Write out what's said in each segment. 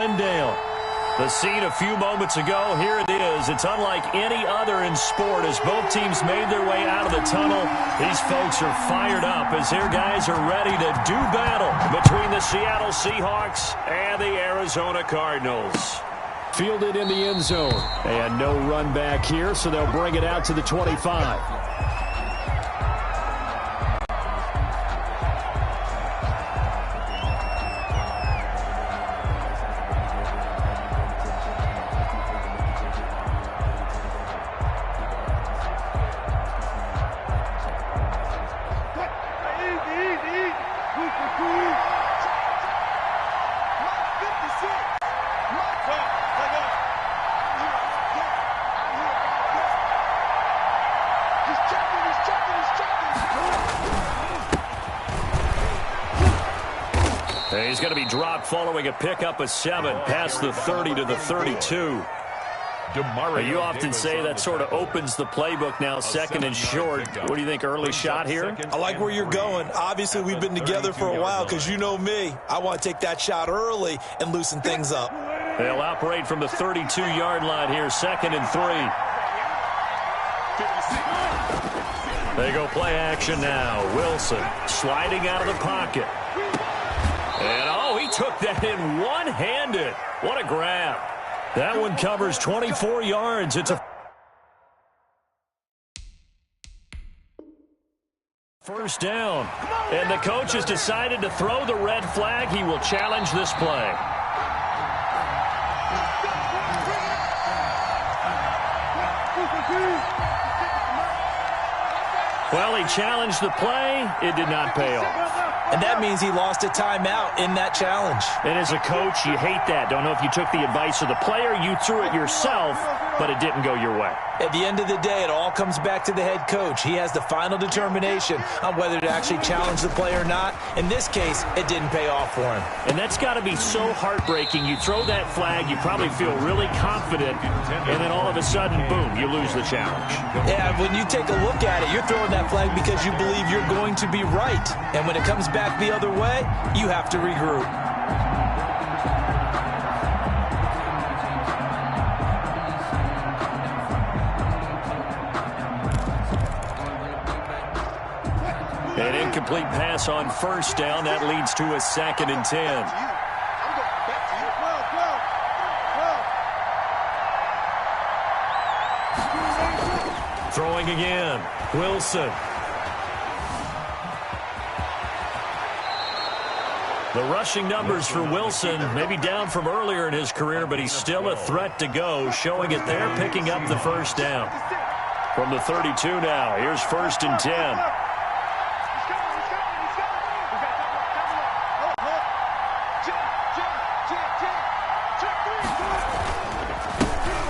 Glendale. The scene a few moments ago, here it is. It's unlike any other in sport as both teams made their way out of the tunnel. These folks are fired up as their guys are ready to do battle between the Seattle Seahawks and the Arizona Cardinals. Fielded in the end zone. And no run back here, so they'll bring it out to the 25. He's going to be dropped following a pickup of 7 past the 30 to the 32. You often say that sort of opens the playbook now, second and short. What do you think, early shot here? I like where you're going. Obviously, we've been together for a while because you know me. I want to take that shot early and loosen things up. They'll operate from the 32-yard line here, second and 3. They go play action now. Wilson sliding out of the pocket. And, oh, he took that in one-handed. What a grab. That one covers 24 yards. It's a first down. And the coach has decided to throw the red flag. He will challenge this play. Well, he challenged the play. It did not pay off. And that means he lost a timeout in that challenge. And as a coach, you hate that. Don't know if you took the advice of the player, you threw it yourself, but it didn't go your way. At the end of the day, it all comes back to the head coach. He has the final determination on whether to actually challenge the play or not. In this case, it didn't pay off for him. And that's got to be so heartbreaking. You throw that flag, you probably feel really confident, and then all of a sudden, boom, you lose the challenge. Yeah, when you take a look at it, you're throwing that flag because you believe you're going to be right. And when it comes back the other way, you have to regroup. An incomplete pass on first down. That leads to a second and 10. Throwing again. Wilson. The rushing numbers for Wilson, maybe down from earlier in his career, but he's still a threat to go, showing it there, picking up the first down. From the 32 now, here's first and 10.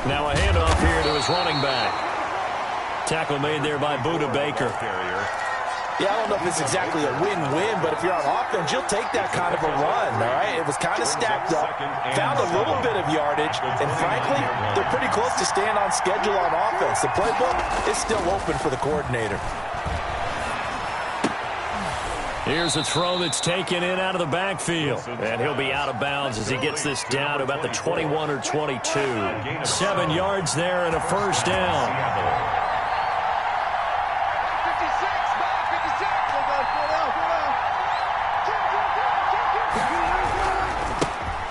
Now a handoff here to his running back. Tackle made there by Budda Baker. Yeah, I don't know if it's exactly a win-win, but if you're on offense, you'll take that kind of a run, all right? It was kind of stacked up, found a little bit of yardage, and frankly, they're pretty close to staying on schedule on offense. The playbook is still open for the coordinator. Here's a throw that's taken in out of the backfield. And he'll be out of bounds as he gets this down to about the 21 or 22. 7 yards there and a first down.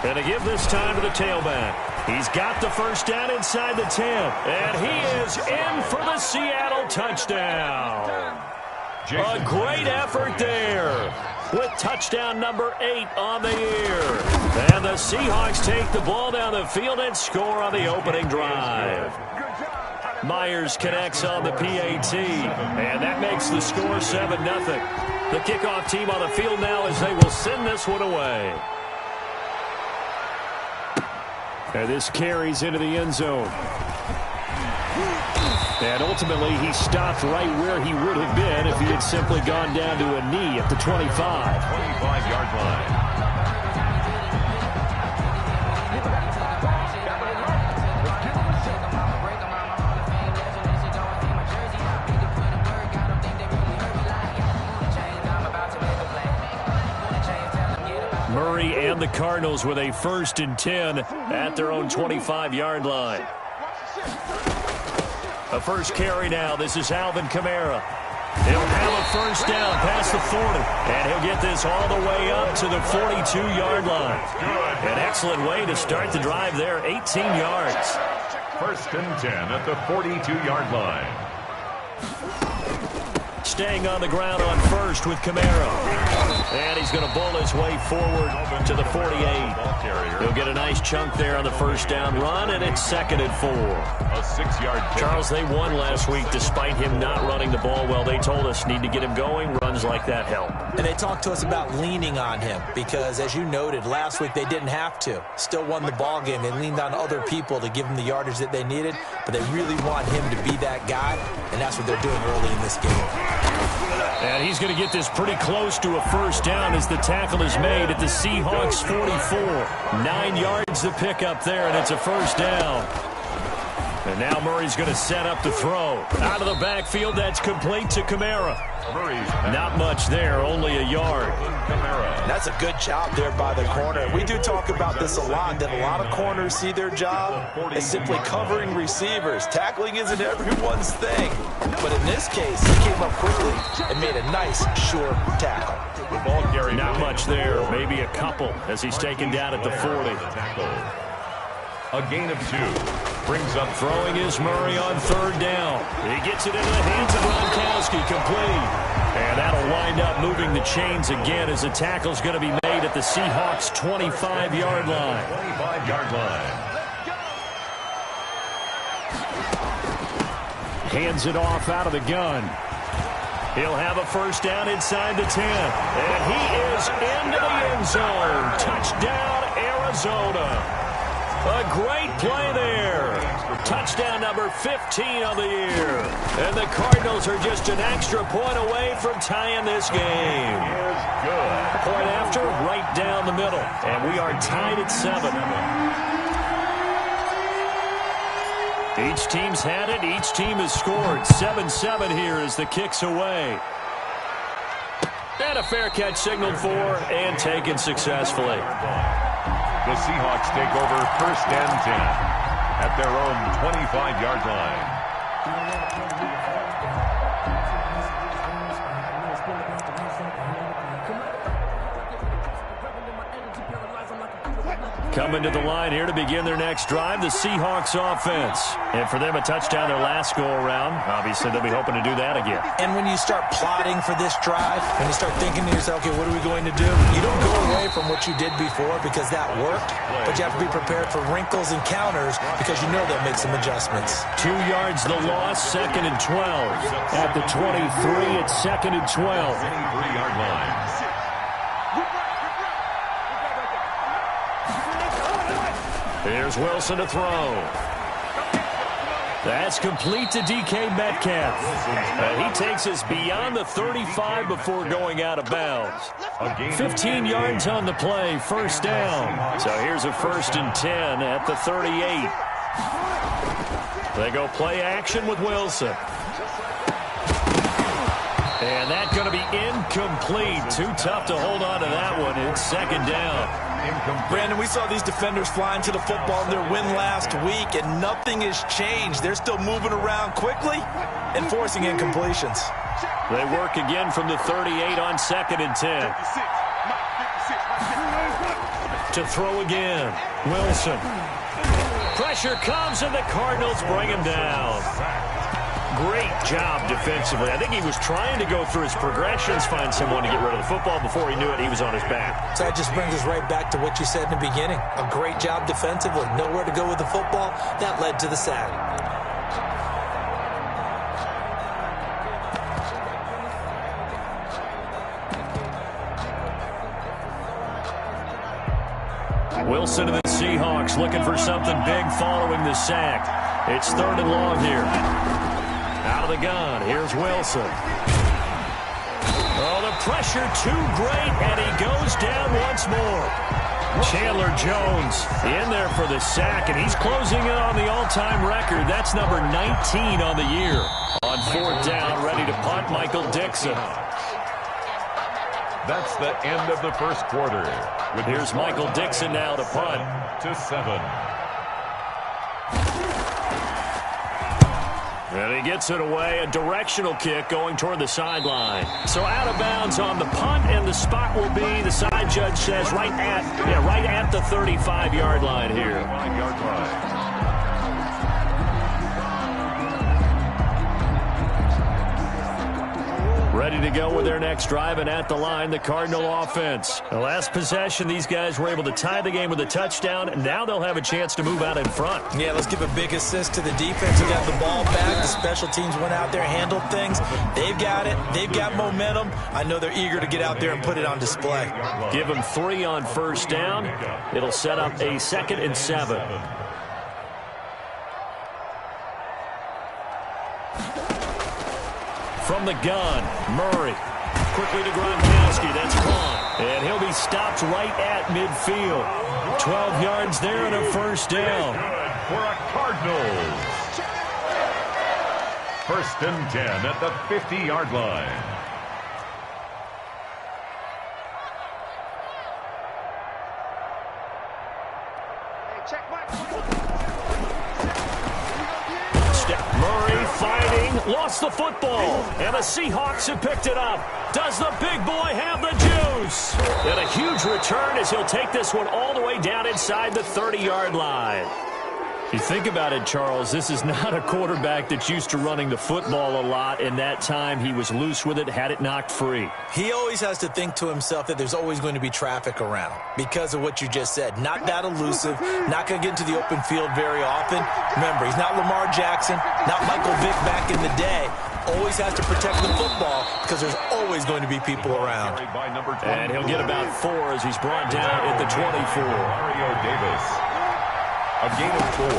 And to give this time to the tailback. He's got the first down inside the 10. And he is in for the Seattle touchdown. A great effort there with touchdown number 8 on the year. And the Seahawks take the ball down the field and score on the opening drive. Myers connects on the PAT, and that makes the score 7-0. The kickoff team on the field now as they will send this one away. And this carries into the end zone. And ultimately, he stopped right where he would have been if he had simply gone down to a knee at the 25. 25-yard line. Murray and the Cardinals with a 1st and 10 at their own 25-yard line. A first carry now. This is Alvin Kamara. He'll have a first down past the 40. And he'll get this all the way up to the 42-yard line. An excellent way to start the drive there. 18 yards. 1st and 10 at the 42-yard line. Staying on the ground on first with Kamara. And he's going to bowl his way forward to the 48. He'll get a nice chunk there on the first down run, and it's 2nd and 4. A 6-yard kick. Charles, they won last week despite him not running the ball well. They told us need to get him going. Runs like that help. And they talked to us about leaning on him because, as you noted, last week they didn't have to. Still won the ball game. They leaned on other people to give them the yardage that they needed, but they really want him to be that guy, and that's what they're doing early in this game. And he's going to get this pretty close to a first down as the tackle is made at the Seahawks 44. 9 yards to pick up there, and it's a first down. And now Murray's going to set up the throw. Out of the backfield, that's complete to Kamara. Not much there, only a yard. That's a good job there by the corner. We do talk about this a lot, that a lot of corners see their job as simply covering receivers. Tackling isn't everyone's thing. But in this case, he came up quickly and made a nice, short tackle. Not much there, maybe a couple as he's taken down at the 40. A gain of 2. Brings up throwing is Murray on 3rd down. He gets it into the hands of Gronkowski, complete. And that'll wind up moving the chains again as the tackle's going to be made at the Seahawks 25-yard line. 25-yard line. Hands it off out of the gun. He'll have a first down inside the 10. And he is into the end zone. Touchdown, Arizona. A great play there. Touchdown number 15 on the year. And the Cardinals are just an extra point away from tying this game. Point after, right down the middle. And we are tied at 7. Each team's had it. Each team has scored. 7-7 here as the kick's away. And a fair catch signaled for and taken successfully. The Seahawks take over 1st and 10 at their own 25-yard line. Coming to the line here to begin their next drive, the Seahawks offense. And for them, a touchdown their last go-around. Obviously, they'll be hoping to do that again. And when you start plotting for this drive, when you start thinking to yourself, okay, what are we going to do? You don't go away from what you did before because that worked, but you have to be prepared for wrinkles and counters because you know they'll make some adjustments. 2 yards the loss, 2nd and 12. At the 23, it's 2nd and 12. 23-yard line. Here's Wilson to throw. That's complete to DK Metcalf. And he takes us beyond the 35 before going out of bounds. 15 yards on the play, first down. So here's a 1st and 10 at the 38. They go play action with Wilson. And that's going to be incomplete. Too tough to hold on to that one. It's 2nd down. Brandon, we saw these defenders flying to the football in their win last week, and nothing has changed. They're still moving around quickly and forcing incompletions. They work again from the 38 on 2nd and 10. To throw again, Wilson. Pressure comes, and the Cardinals bring him down. Great job defensively. I think he was trying to go through his progressions, find someone to get rid of the football. Before he knew it, he was on his back. So that just brings us right back to what you said in the beginning. A great job defensively. Nowhere to go with the football. That led to the sack. Wilson to the Seahawks looking for something big following the sack. It's 3rd and long here. Out of the gun, here's Wilson. Oh, the pressure too great, and he goes down once more. Chandler Jones in there for the sack, and he's closing in on the all-time record. That's number 19 on the year. On 4th down, ready to punt, Michael Dixon. That's the end of the first quarter. Here's Michael Dixon now to punt. 7-7. And he gets it away, a directional kick going toward the sideline. So out of bounds on the punt, and the spot will be, the side judge says, right at the 35-yard line here. 35-yard line. Ready to go with their next drive, and at the line, the Cardinal offense. The last possession, these guys were able to tie the game with a touchdown, and now they'll have a chance to move out in front. Yeah, let's give a big assist to the defense who got the ball back. The special teams went out there, handled things. They've got it. They've got momentum. I know they're eager to get out there and put it on display. Give them 3 on first down. It'll set up a 2nd and 7. From the gun, Murray. Quickly to Gronkowski. That's caught. And he'll be stopped right at midfield. 12 yards there and a first down. For a Cardinals. 1st and 10 at the 50-yard line. Murray fighting, lost the football, and the Seahawks have picked it up. Does the big boy have the juice? And a huge return as he'll take this one all the way down inside the 30-yard line. You think about it, Charles, this is not a quarterback that's used to running the football a lot. In that time, he was loose with it, had it knocked free. He always has to think to himself that there's always going to be traffic around because of what you just said. Not that elusive, not going to get into the open field very often. Remember, he's not Lamar Jackson, not Michael Vick back in the day. Always has to protect the football because there's always going to be people around. And he'll get about 4 as he's brought down at the 24. Mario Davis. A gain of 4.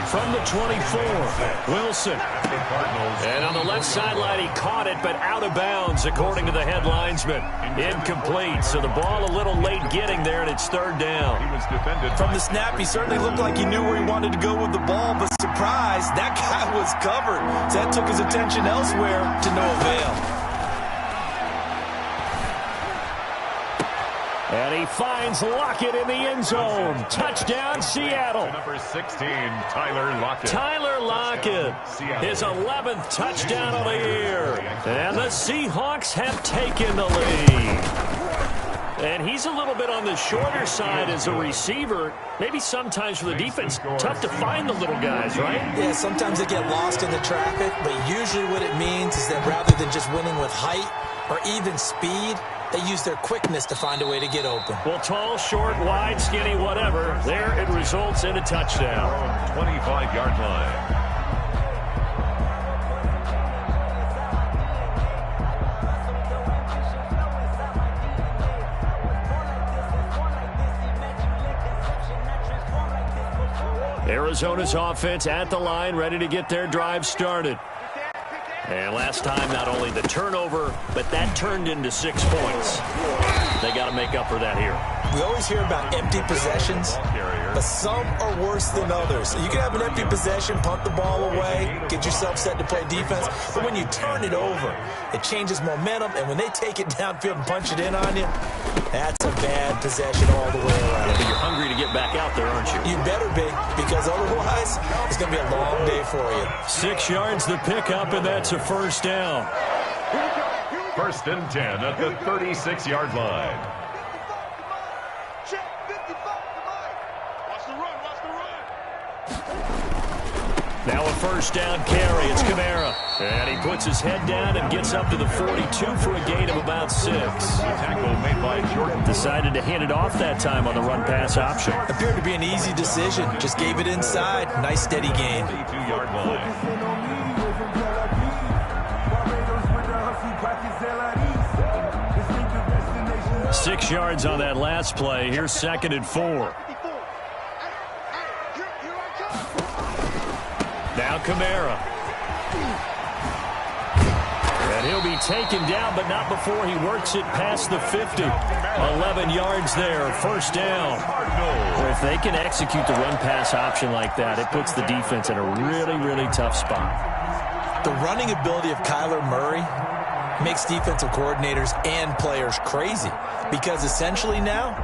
From the 24, Wilson. And on the left sideline, he caught it, but out of bounds, according to the head linesman. Incomplete, so the ball a little late getting there, and it's 3rd down. He was defended. From the snap, he certainly looked like he knew where he wanted to go with the ball, but surprise, that guy was covered. So that took his attention elsewhere to no avail. And he finds Lockett in the end zone. Touchdown, Seattle. Number 16, Tyler Lockett. Tyler Lockett, his 11th touchdown of the year. And the Seahawks have taken the lead. And he's a little bit on the shorter side as a receiver. Maybe sometimes for the defense, tough to find the little guys, right? Yeah, sometimes they get lost in the traffic, but usually what it means is that rather than just winning with height or even speed, they use their quickness to find a way to get open. Well, tall, short, wide, skinny, whatever, there it results in a touchdown. 25-yard line. Arizona's offense at the line, ready to get their drive started. And last time, not only the turnover, but that turned into 6 points. They got to make up for that here. We always hear about empty possessions, but some are worse than others. You can have an empty possession, punt the ball away, get yourself set to play defense, but when you turn it over, it changes momentum, and when they take it downfield and punch it in on you, that's a bad possession all the way around. Yeah, but you're hungry to get back out there, aren't you? You better be, because otherwise, it's going to be a long day for you. 6 yards the pickup, and that's a first down. 1st and 10 at the 36-yard line. Now a first down carry. It's Kamara. And he puts his head down and gets up to the 42 for a gain of about 6. Tackle made by Jordan. Decided to hand it off that time on the run-pass option. Appeared to be an easy decision. Just gave it inside. Nice steady gain. 32-yard line. 6 yards on that last play. Here's 2nd and 4. Now Kamara. And he'll be taken down, but not before he works it past the 50. 11 yards there, first down. Well, if they can execute the run-pass option like that, it puts the defense in a really, really tough spot. The running ability of Kyler Murray Makes defensive coordinators and players crazy because essentially now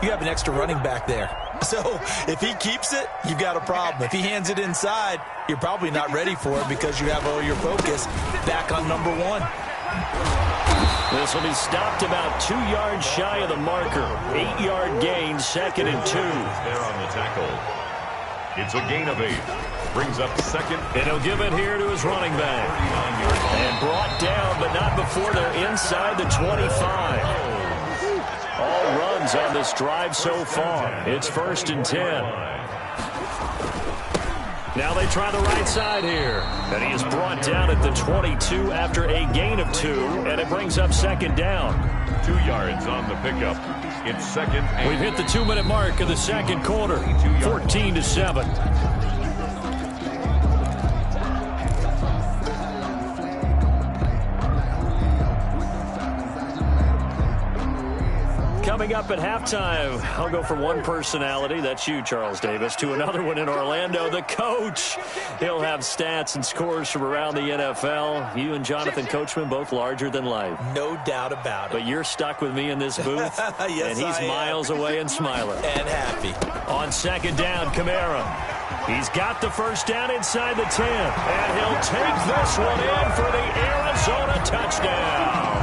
you have an extra running back there. So if he keeps it, you've got a problem. If he hands it inside, you're probably not ready for it because you have all your focus back on number one. This will be stopped about 2 yards shy of the marker. 8-yard gain, 2nd and 2. There on the tackle. It's a gain of 8. Brings up 2nd. And he'll give it here to his running back. And brought down, but not before they're inside the 25. All runs on this drive so far. It's 1st and 10. Now they try the right side here. And he is brought down at the 22 after a gain of 2. And it brings up 2nd down. 2 yards on the pickup. It's 2nd. We've hit the 2-minute mark of the 2nd quarter. 14-7. Coming up at halftime, I'll go from one personality, that's you, Charles Davis, to another one in Orlando, the coach. He'll have stats and scores from around the NFL. You and Jonathan Coachman, both larger than life. No doubt about it. But you're stuck with me in this booth, yes, and he's miles away and smiling. And happy. On 2nd down, Kamara. He's got the 1st down inside the 10, and he'll take this one in for the Arizona touchdown.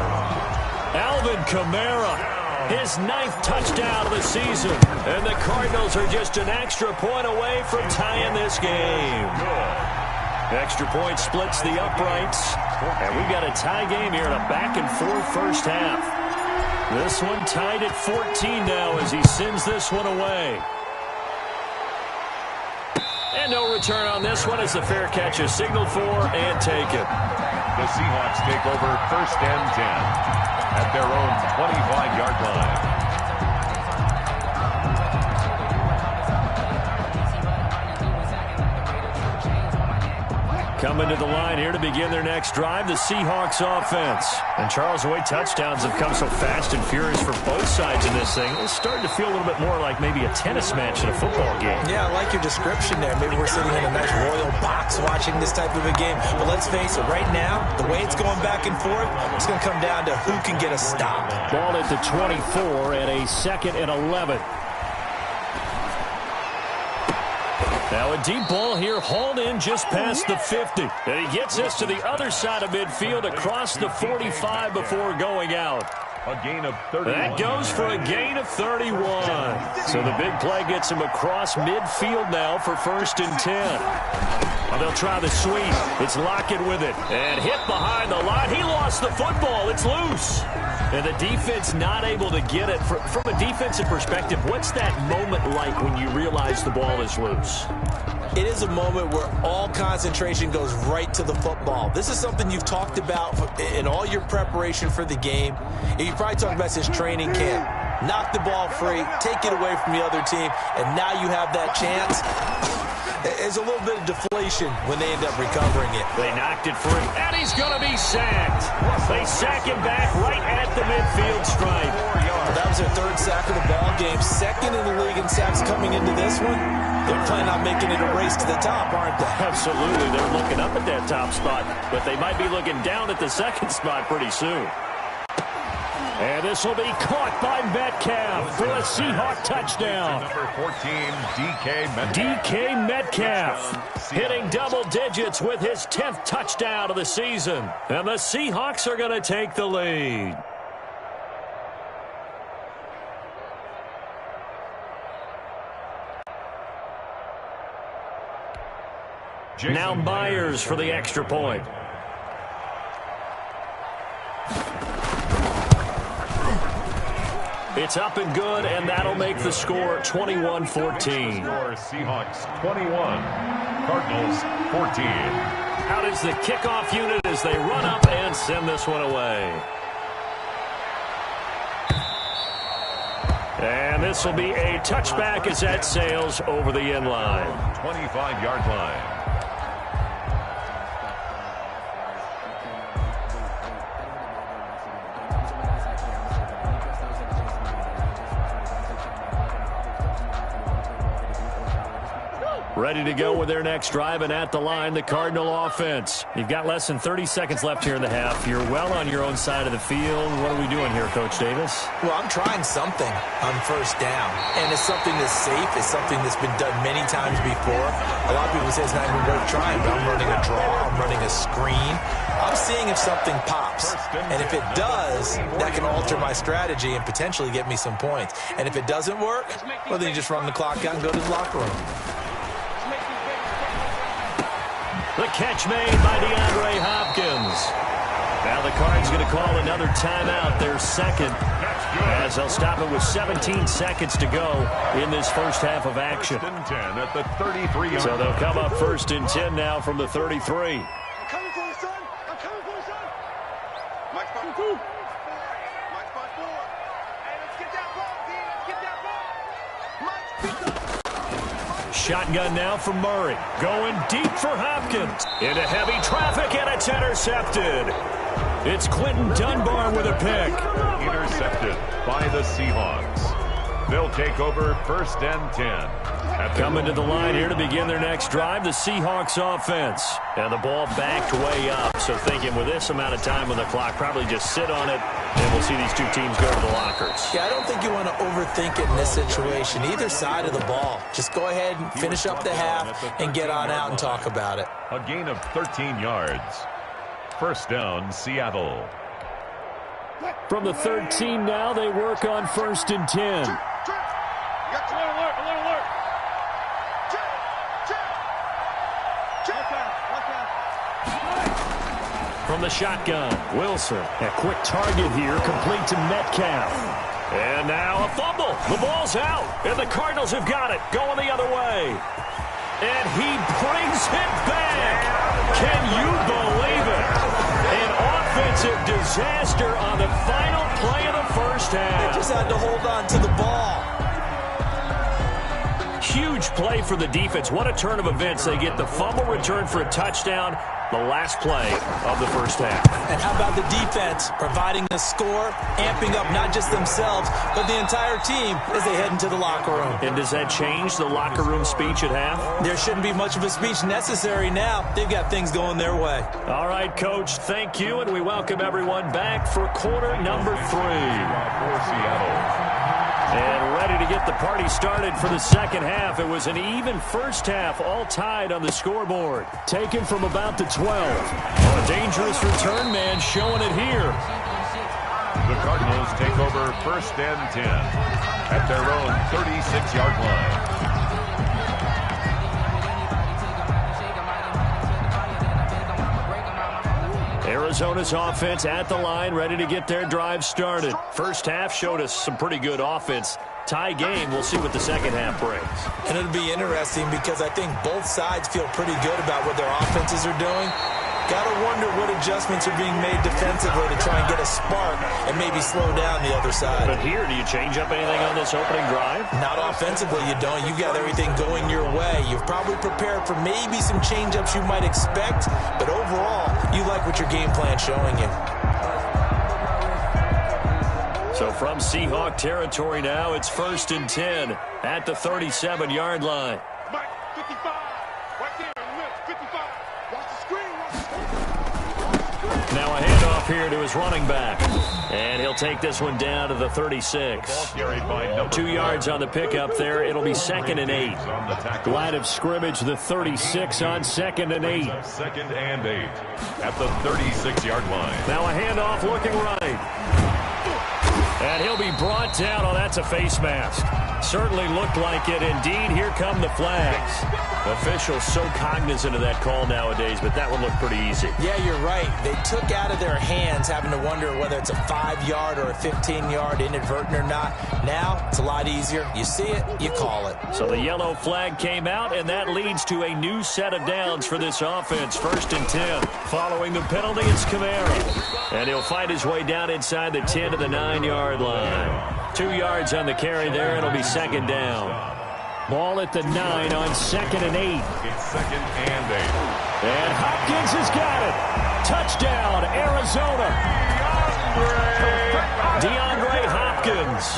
Alvin Kamara. His 9th touchdown of the season. And the Cardinals are just an extra point away from tying this game. Extra point splits the uprights. And we've got a tie game here in a back-and-forth first half. This one tied at 14 now as he sends this one away. And no return on this one as the fair catch is signaled for and taken. The Seahawks take over 1st and 10. At their own 25-yard line. Coming to the line here to begin their next drive, the Seahawks offense. And Charles, the way touchdowns have come so fast and furious for both sides in this thing, it's starting to feel a little bit more like maybe a tennis match in a football game. Yeah, I like your description there. Maybe we're sitting in a nice royal box watching this type of a game. But let's face it, right now, the way it's going back and forth, it's going to come down to who can get a stop. Ball at the 24 and a 2nd and 11. Now a deep ball here, hauled in just past the 50. And he gets this to the other side of midfield across the 45 before going out. A gain of 31. That goes for a gain of 31. So the big play gets him across midfield now for 1st and 10. Well, they'll try the sweep. It's Lockett with it. And hit behind the line. He lost the football. It's loose. And the defense not able to get it. From a defensive perspective, what's that moment like when you realize the ball is loose? It is a moment where all concentration goes right to the football. This is something you've talked about in all your preparation for the game. And you probably talked about since training camp. Knock the ball free, take it away from the other team, and now you have that chance. There's a little bit of deflation when they end up recovering it. They knocked it free, and he's going to be sacked. They sack him back right at the midfield stripe. That was their 3rd sack of the ball game. 2nd in the league in sacks coming into this one. They're planning on making it a race to the top, aren't they? Absolutely. They're looking up at that top spot, but they might be looking down at the 2nd spot pretty soon. And this will be caught by Metcalf for a Seahawk touchdown. Number 14, DK Metcalf. DK Metcalf hitting double digits with his 10th touchdown of the season. And the Seahawks are going to take the lead. Now Myers for the extra point. It's up and good, and that'll make the score 21-14. Seahawks 21, Cardinals 14. Out is the kickoff unit as they run up and send this one away. And this will be a touchback as that sails over the end line. 25-yard line. Ready to go with their next drive, and at the line, the Cardinal offense. You've got less than 30 seconds left here in the half. You're well on your own side of the field. What are we doing here, Coach Davis? Well, I'm trying something on first down, and it's something that's safe. It's something that's been done many times before. A lot of people say it's not even worth trying, but I'm running a draw. I'm running a screen. I'm seeing if something pops, and if it does, that can alter my strategy and potentially get me some points. And if it doesn't work, well, then you just run the clock out and go to the locker room. The catch made by DeAndre Hopkins. Now the Cards going to call another timeout, their second, as they'll stop it with 17 seconds to go in this first half of action. First and 10 at the 33-yard. So they'll come up first and 10 now from the 33. I'm coming for you, son. I'm coming for you, son. Mike spot 2. Mike spot 4. Hey, let's get that ball, D. Let's get that ball. Mike, Shotgun now for Murray. Going deep for Hopkins. Into heavy traffic, and it's intercepted. It's Quentin Dunbar with a pick. Intercepted by the Seahawks. They'll take over first and 10. Coming to the line here to begin their next drive, the Seahawks offense. And the ball backed way up. So thinking with this amount of time on the clock, probably just sit on it, and we'll see these two teams go to the lockers. Yeah, I don't think you want to overthink it in this situation. Either side of the ball. Just go ahead and finish up the half and get on out and talk about it. A gain of 13 yards. First down, Seattle. From the 13 now, they work on first and 10. you got to alert. From the shotgun, Wilson. A quick target here, complete to Metcalf. And now a fumble. The ball's out, and the Cardinals have got it. Going the other way. And he brings it back. Can you believe it? An offensive disaster on the final play of the first half. They just had to hold on to the ball. Huge play for the defense. What a turn of events. They get the fumble return for a touchdown. The last play of the first half. And how about the defense providing the score, amping up not just themselves, but the entire team as they head into the locker room. And does that change the locker room speech at half? There shouldn't be much of a speech necessary now. They've got things going their way. All right, Coach, thank you, and we welcome everyone back for quarter number 3. For Seattle. And ready to get the party started for the second half. It was an even first half, all tied on the scoreboard. Taken from about the 12. A dangerous return man showing it here. The Cardinals take over first and 10 at their own 36-yard line. Arizona's offense at the line, ready to get their drive started. First half showed us some pretty good offense. Tie game. We'll see what the second half brings. And it'll be interesting because I think both sides feel pretty good about what their offenses are doing. Got to wonder what adjustments are being made defensively to try and get a spark and maybe slow down the other side. But here, do you change up anything on this opening drive? Not offensively, you don't. You've got everything going your way. You've probably prepared for maybe some change-ups you might expect, but overall, you like what your game plan's showing you. So from Seahawk territory now, it's first and 10 at the 37-yard line. Mike, 55. Right there in the middle. 55. Watch the screen. Now a handoff here to his running back. And he'll take this one down to the 36. 2 yards on the pickup there. It'll be second and 8. Line of scrimmage, the 36 on second and 8. Second and 8 at the 36-yard line. Now a handoff looking right. And he'll be brought down. Oh, that's a face mask. Certainly looked like it. Indeed, here come the flags. Officials so cognizant of that call nowadays, but that one looked pretty easy. Yeah, you're right. They took out of their hands having to wonder whether it's a 5-yard or a 15-yard inadvertent or not. Now, it's a lot easier. You see it, you call it. So the yellow flag came out, and that leads to a new set of downs for this offense. First and 10. Following the penalty, it's Kamara. And he'll fight his way down inside the 10 to the 9-yard line. 2 yards on the carry there. It'll be second down. Ball at the 9 on second and 8. It's second and 8. And Hopkins has got it. Touchdown, Arizona. DeAndre Hopkins Haskins.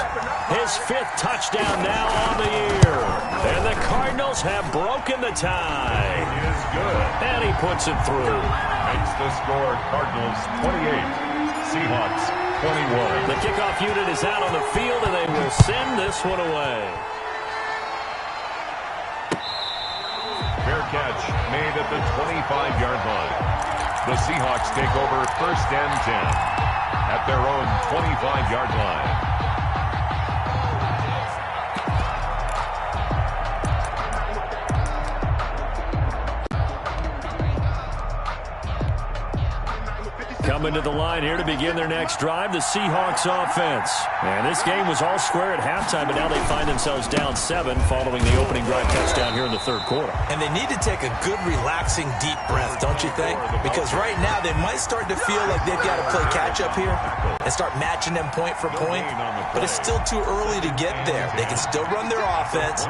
His 5th touchdown now on the year. And the Cardinals have broken the tie. He is good. And he puts it through. Makes the score Cardinals 28, Seahawks 21. The kickoff unit is out on the field, and they will send this one away. Fair catch made at the 25-yard line. The Seahawks take over 1st and 10 at their own 25-yard line. Coming to the line here to begin their next drive, the Seahawks offense. And this game was all square at halftime, but now they find themselves down 7 following the opening drive touchdown here in the 3rd quarter. And they need to take a good, relaxing, deep breath, don't you think? Because right now they might start to feel like they've got to play catch-up here and start matching them point for point. But it's still too early to get there. They can still run their offense.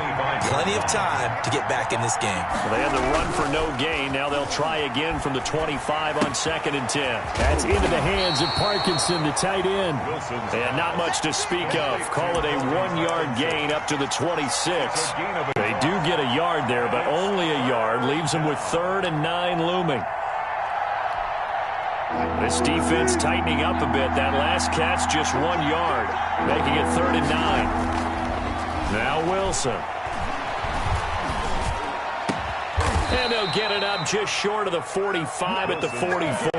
Plenty of time to get back in this game. Well, they had the run for no gain. Now they'll try again from the 25 on 2nd and 10. That's into the hands of Parkinson, the tight end. And not much to speak of. Call it a 1-yard gain up to the 26. They do get a yard there, but only a yard. Leaves them with 3rd and 9 looming. This defense tightening up a bit. That last catch just 1 yard, making it 3rd and 9. Now Wilson. And they'll get it up just short of the 45 at the 44.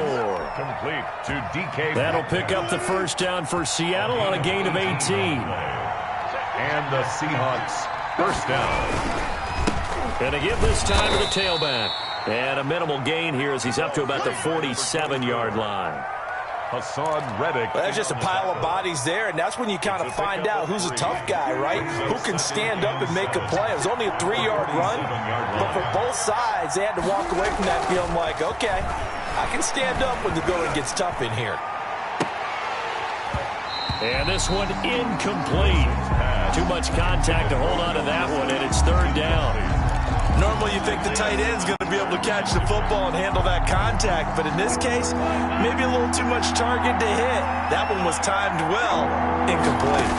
Complete to DK. That'll pick up the 1st down for Seattle on a gain of 18. And the Seahawks 1st down. And to give this time to the tailback. And a minimal gain here as he's up to about the 47-yard line. Hassan Reddick. Well, there's just a pile of bodies there, and that's when you kind of find out who's a tough guy, right? Who can stand up and make a play. It was only a 3-yard run, but for both sides, they had to walk away from that feeling like, okay, I can stand up when the going gets tough in here. And this one incomplete. Too much contact to hold on to that one, and it's 3rd down. Normally you think the tight end's going to be able to catch the football and handle that contact, but in this case, maybe a little too much target to hit. That one was timed well. Incomplete.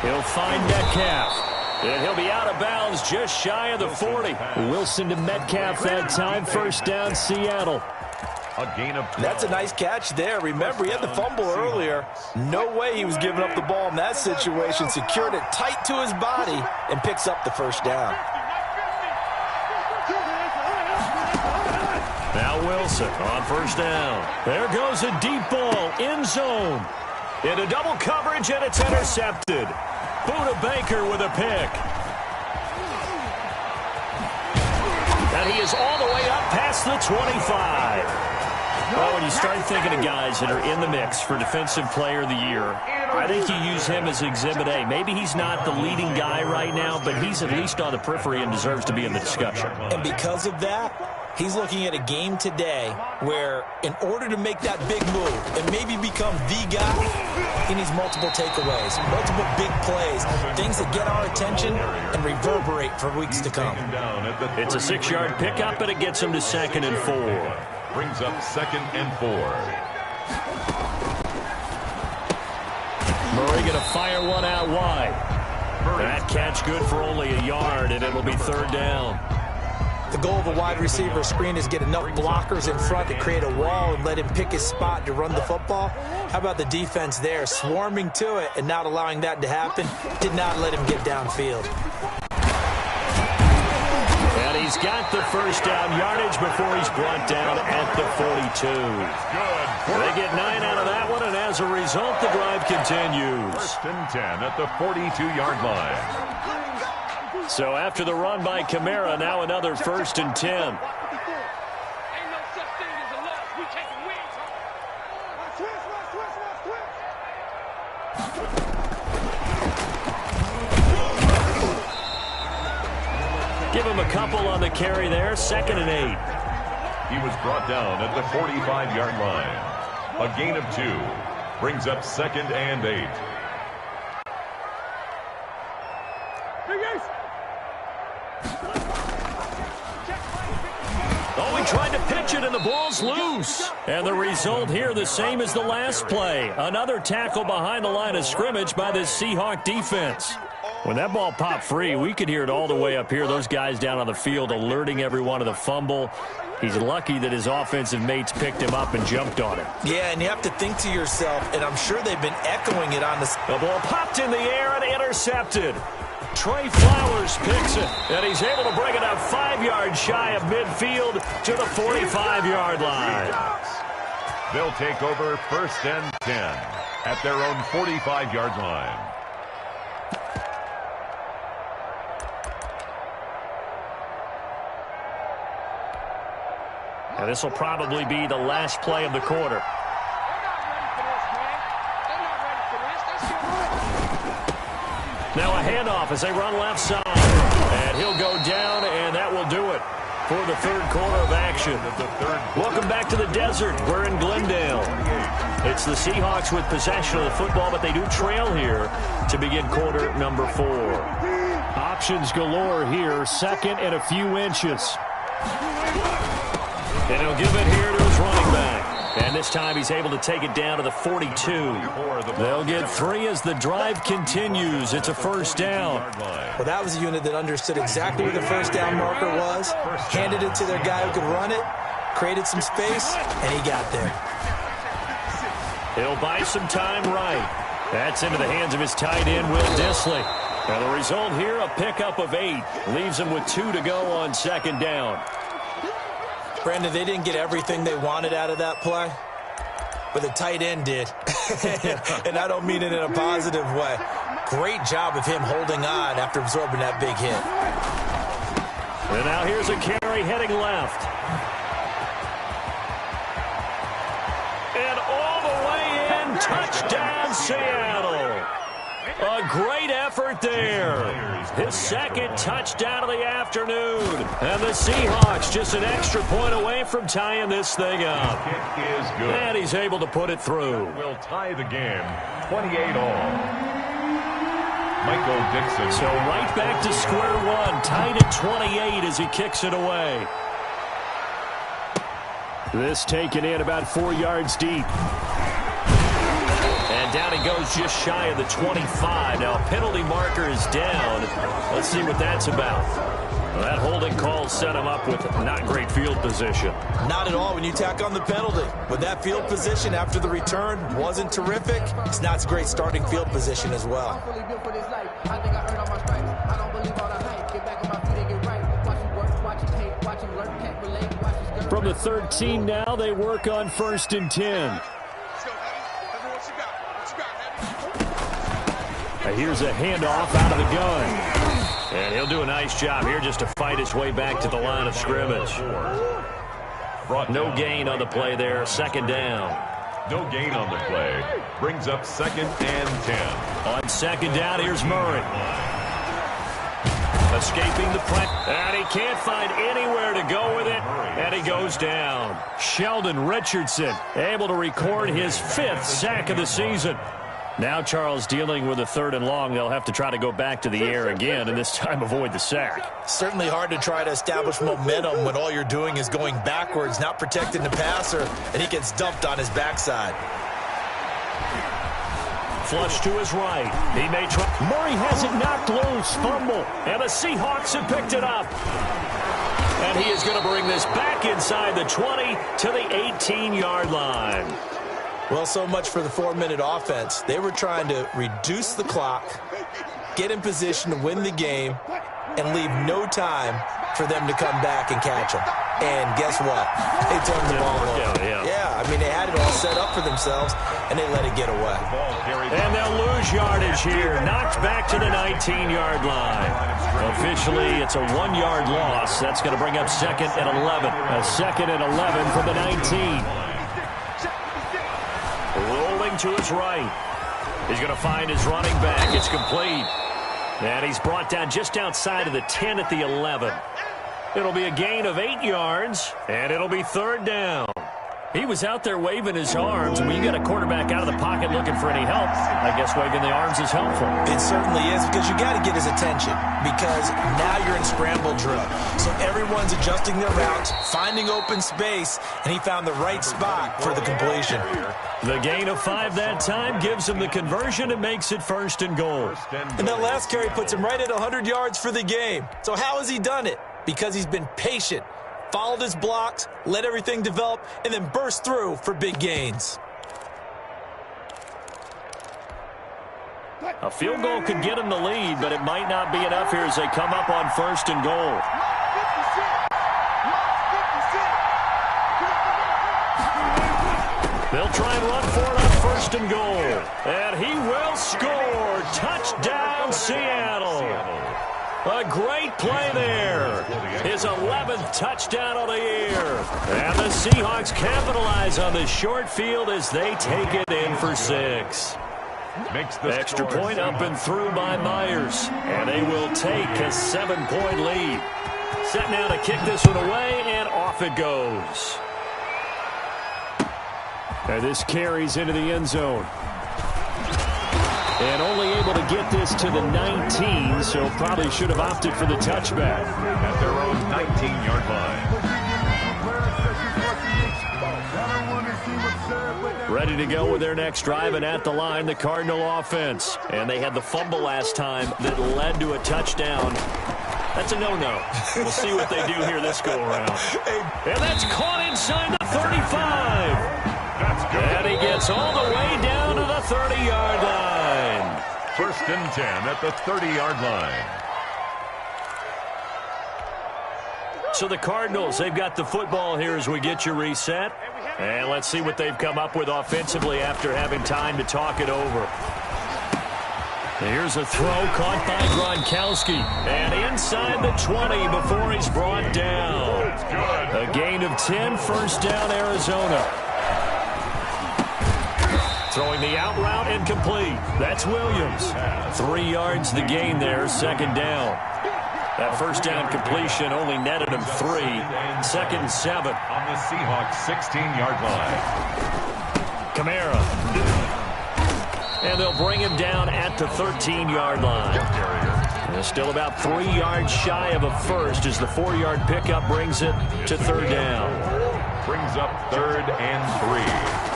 He'll find Metcalf. And he'll be out of bounds just shy of the 40. Wilson to Metcalf that time. 1st down, Seattle. A gain of 12. That's a nice catch there. Remember, he had the fumble earlier. No way he was giving up the ball in that situation. Secured it tight to his body and picks up the 1st down. Now Wilson on 1st down. There goes a deep ball, end zone. Into double coverage, and it's intercepted. Buda Baker with a pick. And he is all the way up past the 25. Well, when you start thinking of guys that are in the mix for Defensive Player of the Year, I think you use him as Exhibit A. Maybe he's not the leading guy right now, but he's at least on the periphery and deserves to be in the discussion. And because of that, he's looking at a game today where in order to make that big move and maybe become the guy, he needs multiple takeaways, multiple big plays, things that get our attention and reverberate for weeks to come. It's a 6-yard pickup, and it gets him to 2nd and 4. Brings up 2nd and 4. Murray going to fire one out wide. That catch good for only a yard, and it'll be 3rd down. The goal of a wide receiver screen is get enough blockers in front to create a wall and let him pick his spot to run the football. How about the defense there, swarming to it and not allowing that to happen? Did not let him get downfield. And he's got the 1st down yardage before he's brought down at the 42. They get 9 out of that one, and as a result, the drive continues. 1st and 10 at the 42-yard line. So after the run by Kamara, now another 1st and 10. Ain't no such thing as a loss. We taking wins, huh? Give him a couple on the carry there. 2nd and 8. He was brought down at the 45-yard line. A gain of 2. Brings up 2nd and 8. Oh, he tried to pitch it, and the ball's loose. And the result here, the same as the last play. Another tackle behind the line of scrimmage by this Seahawk defense. When that ball popped free, we could hear it all the way up here. Those guys down on the field alerting everyone of the fumble. He's lucky that his offensive mates picked him up and jumped on it. Yeah, and you have to think to yourself, and I'm sure they've been echoing it on the... The ball popped in the air and intercepted. Trey Flowers picks it, and he's able to bring it up 5 yards shy of midfield to the 45-yard line. They'll take over 1st and 10 at their own 45-yard line. And this will probably be the last play of the quarter. Now a handoff as they run left side. And he'll go down, and that will do it for the third quarter of action. Welcome back to the desert. We're in Glendale. It's the Seahawks with possession of the football, but they do trail here to begin quarter number 4. Options galore here. 2nd and a few inches. And he'll give it here to his running back. And this time he's able to take it down to the 42. They'll get 3 as the drive continues. It's a first down. Well, that was a unit that understood exactly where the first down marker was, handed it to their guy who could run it, created some space, and he got there. He'll buy some time right. That's into the hands of his tight end, Will Dissly. And the result here, a pickup of 8. Leaves him with 2 to go on 2nd down. Brandon, they didn't get everything they wanted out of that play, but the tight end did. And I don't mean it in a positive way. Great job of him holding on after absorbing that big hit. And now here's a carry heading left. And all the way in, touchdown Seattle. A great effort there. His 2nd touchdown of the afternoon. And the Seahawks just an extra point away from tying this thing up. Kick is good. And he's able to put it through. Will tie the game 28-all. Michael Dixon. So right back to square one. Tied at 28 as he kicks it away. This taken in about 4 yards deep. And down he goes just shy of the 25. Now a penalty marker is down. Let's see what that's about. Well, that holding call set him up with not great field position. Not at all when you tack on the penalty. But that field position after the return wasn't terrific. It's not great starting field position as well. From the 13 now, they work on 1st and 10. Here's a handoff out of the gun. And he'll do a nice job here just to fight his way back to the line of scrimmage. No gain on the play there. 2nd down. No gain on the play. Brings up 2nd and 10. On 2nd down, here's Murray. Escaping the press. And he can't find anywhere to go with it. And he goes down. Sheldon Richardson able to record his 5th sack of the season. Now Charles dealing with a 3rd and long. They'll have to try to go back to the air again and this time avoid the sack. Certainly hard to try to establish momentum when all you're doing is going backwards, not protecting the passer, and he gets dumped on his backside. Flush to his right. He may try. Murray has it knocked loose. Fumble. And the Seahawks have picked it up. And he is going to bring this back inside the 20 to the 18-yard line. Well, so much for the 4-minute offense. They were trying to reduce the clock, get in position to win the game, and leave no time for them to come back and catch them. And guess what? They turned the ball over. Yeah, I mean, they had it all set up for themselves, and they let it get away. And they'll lose yardage here. Knocked back to the 19-yard line. Officially, it's a 1-yard loss. That's going to bring up 2nd and 11. A 2nd and 11 from the 19. Rolling to his right. He's going to find his running back. It's complete. And he's brought down just outside of the 10 at the 11. It'll be a gain of 8 yards, and it'll be 3rd down. He was out there waving his arms. When you got a quarterback out of the pocket looking for any help, I guess waving the arms is helpful. It certainly is, because you got to get his attention, because now you're in scramble drill. So everyone's adjusting their routes, finding open space, and he found the right spot for the completion. The gain of 5 that time gives him the conversion and makes it 1st and goal. And that last carry puts him right at 100 yards for the game. So how has he done it? Because he's been patient, followed his blocks, let everything develop, and then burst through for big gains. A field goal could get him the lead, but it might not be enough here as they come up on 1st and goal. They'll try and run for it on 1st and goal. And he will score. Touchdown, Seattle. A great play there. His 11th touchdown of the year. And the Seahawks capitalize on this short field as they take it in for 6. Extra point up and through by Myers. And they will take a 7-point lead. Set now to kick this one away, and off it goes. And this carries into the end zone. And only able to get this to the 19, so probably should have opted for the touchback. At their own 19-yard line. Ready to go with their next drive, and at the line, the Cardinal offense. And they had the fumble last time that led to a touchdown. That's a no-no. We'll see what they do here this go-around. And that's caught inside the 35. And he gets all the way down to the 30-yard line. 1st and 10 at the 30-yard line. So the Cardinals, they've got the football here as we get you reset. And let's see what they've come up with offensively after having time to talk it over. Here's a throw caught by Gronkowski. And inside the 20 before he's brought down. A gain of 10, 1st down, Arizona. Throwing the out route incomplete. That's Williams. 3 yards the gain there, 2nd down. That 1st down completion only netted him 3. 2nd and 7. On the Seahawks 16-yard line. Kamara. And they'll bring him down at the 13-yard line. And still about 3 yards shy of a first as the 4-yard pickup brings it to 3rd down. Brings up 3rd and 3.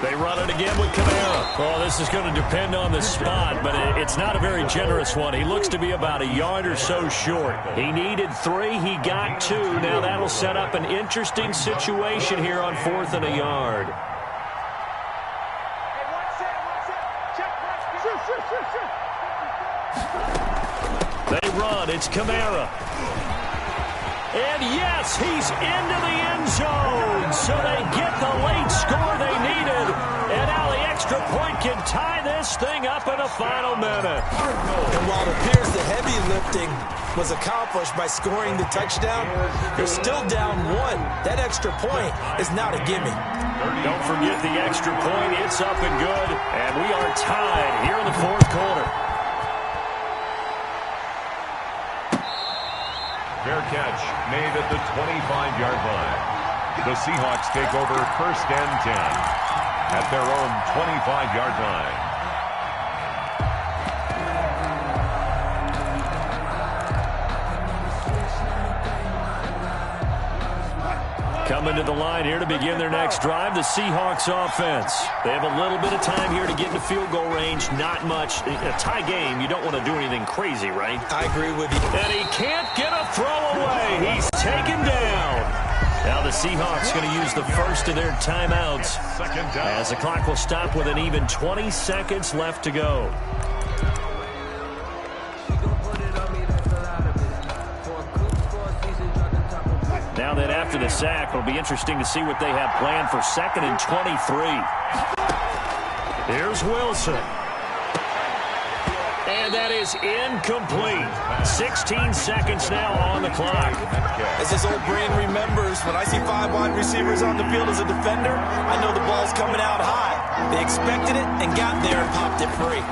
They run it again with Kamara. Oh, this is going to depend on the spot, but it's not a very generous one. He looks to be about a yard or so short. He needed 3. He got 2. Now that'll set up an interesting situation here on 4th and a yard. They run. It's Kamara. And yes, he's into the end zone. So they get the late score they needed. And now the extra point can tie this thing up in the final minute. And while it appears the heavy lifting was accomplished by scoring the touchdown, they're still down 1. That extra point is now to gimme. Don't forget the extra point. It's up and good. And we are tied here in the 4th quarter. Fair catch made at the 25-yard line. The Seahawks take over 1st and 10 at their own 25-yard line. Coming to the line here to begin their next drive, the Seahawks offense. They have a little bit of time here to get into field goal range. Not much. A tie game, you don't want to do anything crazy, right? I agree with you. And he can't get a throw away. He's taken down. Now the Seahawks going to use the first of their timeouts as the clock will stop with an even 20 seconds left to go. Now that after the sack, it'll be interesting to see what they have planned for 2nd and 23. Here's Wilson. And that is incomplete. 16 seconds now on the clock. As his old brain remembers, when I see 5 wide receivers on the field as a defender, I know the ball's coming out high. They expected it and got there and popped it free.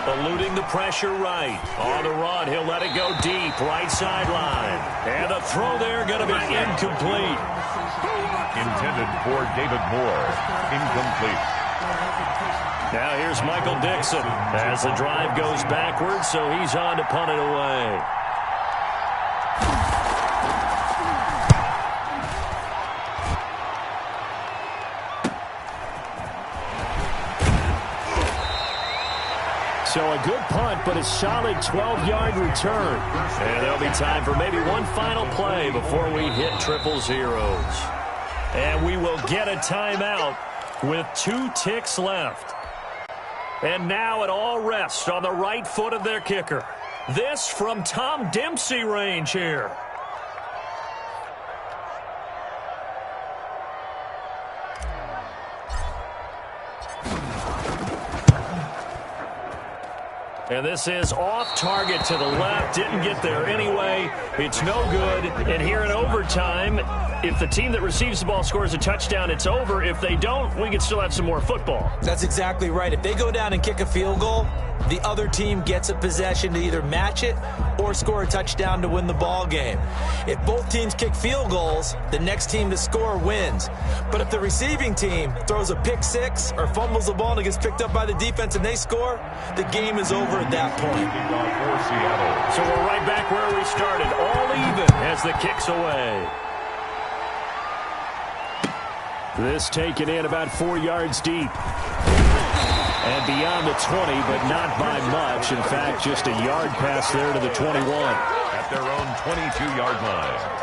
Eluding the pressure right. On the run, he'll let it go deep, right sideline. And the throw there going to be incomplete. intended for David Moore. Incomplete. Now here's Michael Dixon as the drive goes backwards, so he's on to punt it away. So a good punt, but a solid 12-yard return. And there'll be time for maybe one final play before we hit 000. And we will get a timeout with 2 ticks left. And now it all rests on the right foot of their kicker. This from Tom Dempsey range here. And this is off target to the left. Didn't get there anyway. It's no good. And here in overtime, if the team that receives the ball scores a touchdown, it's over. If they don't, we can still have some more football. That's exactly right. If they go down and kick a field goal, the other team gets a possession to either match it or score a touchdown to win the ball game. If both teams kick field goals, the next team to score wins. But if the receiving team throws a pick six or fumbles the ball and it gets picked up by the defense and they score, the game is over at that point. So we're right back where we started, all even as the kick's away. This taken in about 4 yards deep. And beyond the 20, but not by much. In fact, just a yard pass there to the 21. At their own 22-yard line.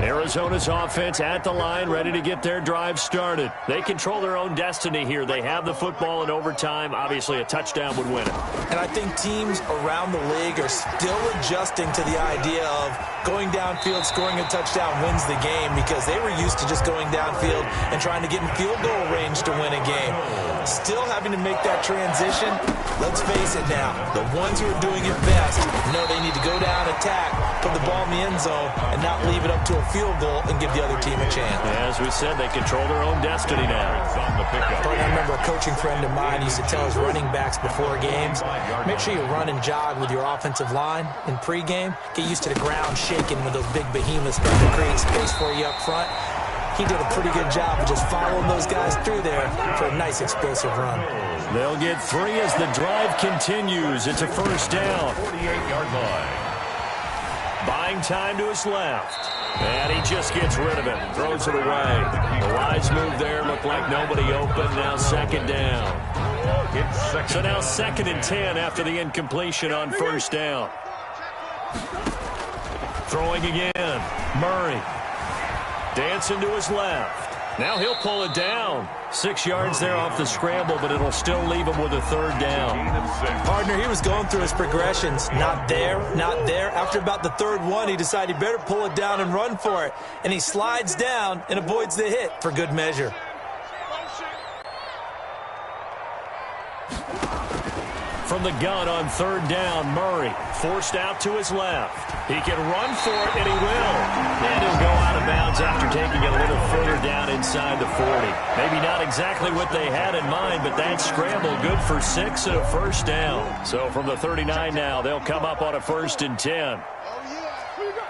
Arizona's offense at the line, ready to get their drive started. They control their own destiny here. They have the football in overtime. Obviously, a touchdown would win it. And I think teams around the league are still adjusting to the idea of going downfield, scoring a touchdown wins the game, because they were used to just going downfield and trying to get in field goal range to win a game. Still having to make that transition. Let's face it now, the ones who are doing it best know they need to go down, attack, put the ball in the end zone, and not leave it up to a field goal and give the other team a chance. As we said, they control their own destiny now. I remember a coaching friend of mine used to tell his running backs before games, make sure you run and jog with your offensive line in pregame. Get used to the ground shaking with those big behemoths trying to create space for you up front. He did a pretty good job of just following those guys through there for a nice explosive run. They'll get 3 as the drive continues. It's a first down. 48-yard line. Buying time to his left. And he just gets rid of it. Throws it away. The wise move there. Looked like nobody open. Now second down. So now 2nd and 10 after the incompletion on first down. Throwing again. Murray. Dancing to his left. Now he'll pull it down. 6 yards there off the scramble, but it'll still leave him with a third down. Partner, he was going through his progressions. Not there, not there. After about the third one, he decided he better pull it down and run for it. And he slides down and avoids the hit for good measure. From the gun on third down, Murray forced out to his left. He can run for it, and he will. And he'll go out of bounds after taking it a little further down inside the 40. Maybe not exactly what they had in mind, but that scramble good for 6 and a first down. So from the 39 now, they'll come up on a 1st and 10. Oh, yeah.